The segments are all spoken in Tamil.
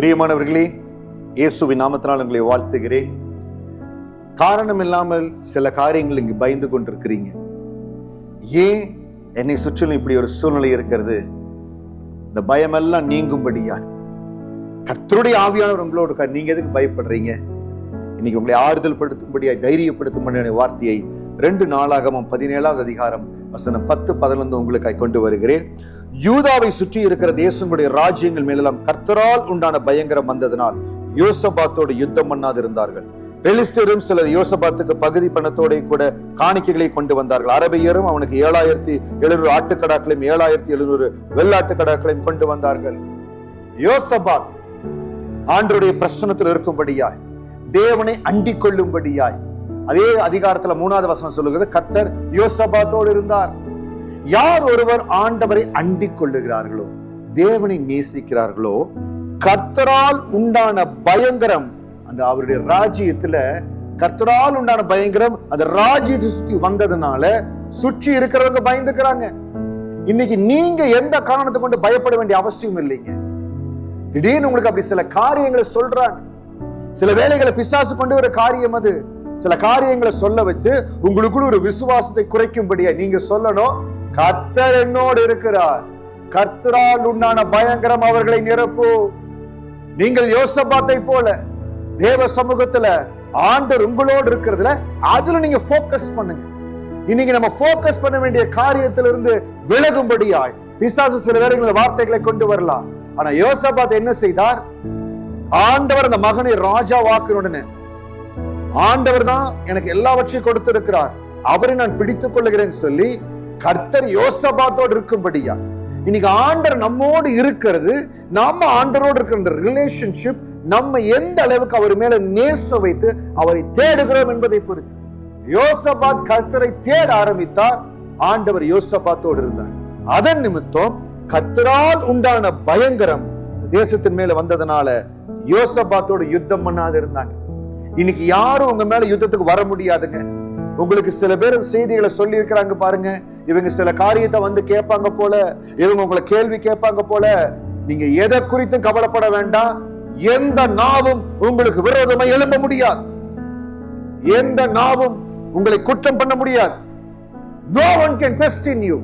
பிரியமானவர்களே, இயேசுவின் நாமத்தினால் உங்களை வாழ்த்துகிறேன். காரணம் இல்லாமல் சில காரியங்கள் இங்கு பயந்து கொண்டிருக்கிறீங்க. ஏன் என்னை சுற்றிலும் இப்படி ஒரு சூழ்நிலை இருக்கிறது? இந்த பயமெல்லாம் நீங்கும்படியா கர்த்தருடைய ஆவியானவர் உங்களோடு இருக்கார். நீங்க எதுக்கு பயப்படுறீங்க? இன்னைக்கு உங்களை ஆறுதல் படுத்தும்படியாய், தைரியப்படுத்தும்படியான வார்த்தையை 2 நாளாகமம் 17வது அதிகாரம் வசனம் 10-11 உங்களுக்காக கொண்டு வருகிறேன். யூதாவை சுற்றி இருக்கிற தேசங்களுடைய ராஜ்யங்கள் மேலெல்லாம் கர்த்தரால் உண்டான பயங்கரம் வந்ததனால் யோசபாத்தோடு யுத்தம் பண்ணாதிருந்தார்கள். பெலிஸ்தரும் சிலர் யோசபாத்துக்கு பகுதி பணத்தோட கூட காணிக்கைகளை கொண்டு வந்தார்கள். அரபியரும் அவனுக்கு 7700 ஆட்டுக்கடாக்களையும் 7700 வெள்ளாட்டுக்கடாக்களையும் கொண்டு வந்தார்கள். யோசபாத் ஆண்டவருடைய பிரசன்னத்தில் இருக்கும்படியாய், தேவனை அண்டிக் கொள்ளும்படியாய், அதே அதிகாரத்துல 3வது வசனம் சொல்லுகிறது, கர்த்தர் யோசபாத்தோடு இருந்தார். யார் ஒருவர் ஆண்டவரை அண்டிக் கொள்ளுகிறார்களோ, தேவனை நேசிக்கிறார்களோ, கர்த்தரால் உண்டான பயங்கரம், அந்த அவருடைய ராஜ்யத்துல கர்த்தரால் உண்டான பயங்கரம் அந்த ராஜ்யத்தை சுத்தி வந்ததுனால சுற்றி இருக்கிறவங்க பயந்துக்கிறாங்க. இன்னைக்கு நீங்க எந்த காரணத்தை கொண்டு பயப்பட வேண்டிய அவசியம் இல்லைங்க. திடீர்னு உங்களுக்கு அப்படி சில காரியங்களை சொல்றாங்க. சில வேளைகளை பிசாசு கொண்டு வர காரியம் அது. சில காரியங்களை சொல்ல வைத்து உங்களுக்குள்ள ஒரு விசுவாசத்தை குறைக்கும்படியா நீங்க சொல்லணும், கர்த்தர் என்னோடு இருக்கிறார், கர்த்தரால் உண்டான பயங்கரம் அவர்களை நிரப்பு. நீங்கள் யோசபாத்தை போல தேவ சமூகத்துல ஆண்டவர் உங்களோடு இருக்கிறதுல அதுல நீங்க போக்கஸ் பண்ணுங்க. இன்னைக்கு நம்ம போக்கஸ் பண்ண வேண்டிய காரியத்திலிருந்து விலகும்படியாய் பிசாசு சில வேளைகளில் வார்த்தைகளை கொண்டு வரலாம். ஆனா யோசபாத் என்ன செய்தார்? ஆண்டவர் அந்த மகனை ராஜா வாக்குனுடனே, ஆண்டவர் தான் எனக்கு எல்லாவற்றையும் கொடுத்திருக்கிறார், அவரை நான் பிடித்துக் கொள்ளுகிறேன் சொல்லி கர்த்தர் யோசபாத்தோடு இருக்கும்படியா. இன்னைக்கு ஆண்டவர் நம்மோடு இருக்கிறது, நாம ஆண்டவரோடு இருக்கிற ரிலேஷன்ஷிப் நம்ம எந்த அளவுக்கு அவர் மேல நேசம் வைத்து அவரை தேடுகிறோம் என்பதை பொறுத்து. யோசபாத் கர்த்தரை தேட ஆரம்பித்தார். ஆண்டவர் யோசபாத்தோடு இருந்தார். அதன் நிமித்தம் கர்த்தரால் உண்டான பயங்கரம் தேசத்தின் மேல வந்ததுனால யோசபாத்தோடு யுத்தம் பண்ணாது இருந்தாங்க. இன்னைக்கு யாரும் உங்க மேல யுத்தத்துக்கு வர முடியாதுங்க. உங்களுக்கு சில பேர் செய்திகளை சொல்லி இருக்கிறாங்க பாருங்க, இவங்க சில காரியத்தை வந்து கேட்பாங்க போல, இவங்க உங்களை கேள்வி கேட்பாங்க போல. நீங்க எதை குறித்தும் கவலைப்பட வேண்டாம். எந்த நாவும் உங்களுக்கு விரோதமா எழும்ப முடியாது. எந்த நாவும் உங்களை குற்றம் பண்ண முடியாது. No one can question you.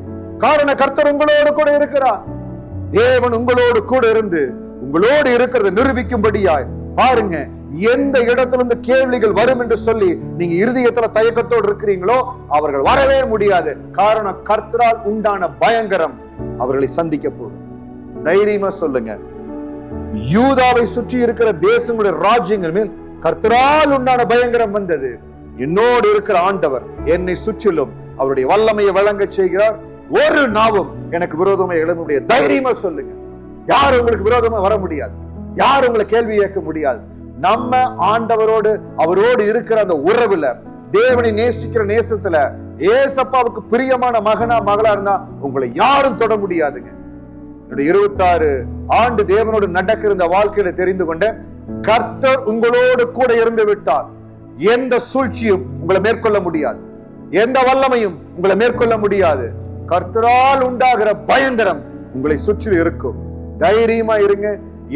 காரணம் கர்த்தர் உங்களோடு கூட இருக்கிறார். தேவன் உங்களோடு கூட இருந்து உங்களோடு இருக்கிறத நிரூபிக்கும்படியாய் பாருங்க. எந்த இடத்திலிருந்து கேள்விகள் வரும் என்று சொல்லி நீங்க இருதயத்துல தயக்கத்தோடு இருக்கிறீங்களோ அவர்கள் வரவே முடியாது. காரணம் கர்த்தரால் உண்டான பயங்கரம் அவர்களை சந்திக்க போகுது. தைரியமா சொல்லுங்க, யூதாவை சுற்றி இருக்கிற தேசங்களுடைய ராஜ்யங்கள் மேல் கர்த்தரால் உண்டான பயங்கரம் வந்தது. என்னோடு இருக்கிற ஆண்டவர் என்னை சுற்றிலும் அவருடைய வல்லமையை வழங்க செய்கிறார். ஒரு நாவும் எனக்கு விரோதமா எழுத முடியாது. தைரியமா சொல்லுங்க, யாரும் உங்களுக்கு விரோதமா வர முடியாது, யாரும் உங்களை கேள்வி கேட்க முடியாது. நம்ம ஆண்டவரோடு அவரோடு இருக்கிற அந்த உறவுல, தேவனை நேசிக்கிற நேசத்துல, ஏசப்பாவுக்கு பிரியமான மகனா மகளா இருந்தா உங்களை யாரும் தொட முடியாதுங்க. 26 ஆண்டு தேவனோடு நடக்கிற இந்த வாழ்க்கையில தெரிந்து கொண்ட கர்த்தர் உங்களோடு கூட இருந்து விட்டார். எந்த சூழ்ச்சியும் உங்களை மேற்கொள்ள முடியாது, எந்த வல்லமையும் உங்களை மேற்கொள்ள முடியாது. கர்த்தரால் உண்டாகிற பயங்கரம் உங்களை சுற்றி இருக்கும். தைரியமா இருங்க.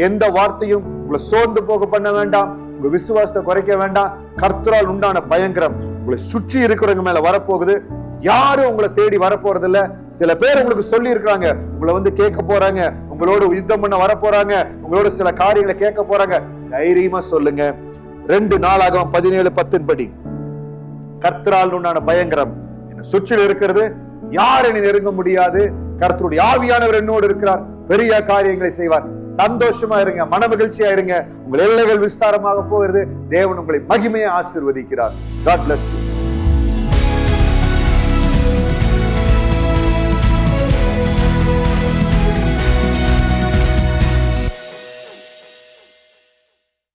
எந்த வார்த்தையும் உங்களை சோர்ந்து போக பண்ண வேண்டாம். உங்க விசுவாசத்தை குறைக்க வேண்டாம். கர்த்தரால் உண்டான பயங்கரம் உங்களை சுற்றி இருக்கிறவங்க மேல வரப்போகுது. யாரும் உங்களை தேடி வரப்போறது இல்ல. சில பேர் உங்களுக்கு சொல்லி இருக்கிறாங்க, உங்களை வந்து கேட்க போறாங்க, உங்களோட யுத்தம் பண்ண வர போறாங்க, உங்களோட சில காரியங்களை கேட்க போறாங்க. தைரியமா சொல்லுங்க, 2 நாளாகமம் 17:10 படி கர்த்தரால் உண்டான பயங்கரம் என்ன சுற்றில் இருக்கிறது, யார் என்னை நெருங்க முடியாது. கர்த்தருடைய ஆவியானவர் என்னோடு இருக்கிறார், பெரிய காரியங்களை செய்வார். சந்தோஷமா இருங்க, மன மகிழ்ச்சியா இருங்க. உங்கள் எல்லைகள் விஸ்தாரமாக போகிறது. தேவன் உங்களை மகிமையை ஆசீர்வதிக்கிறார். God bless you.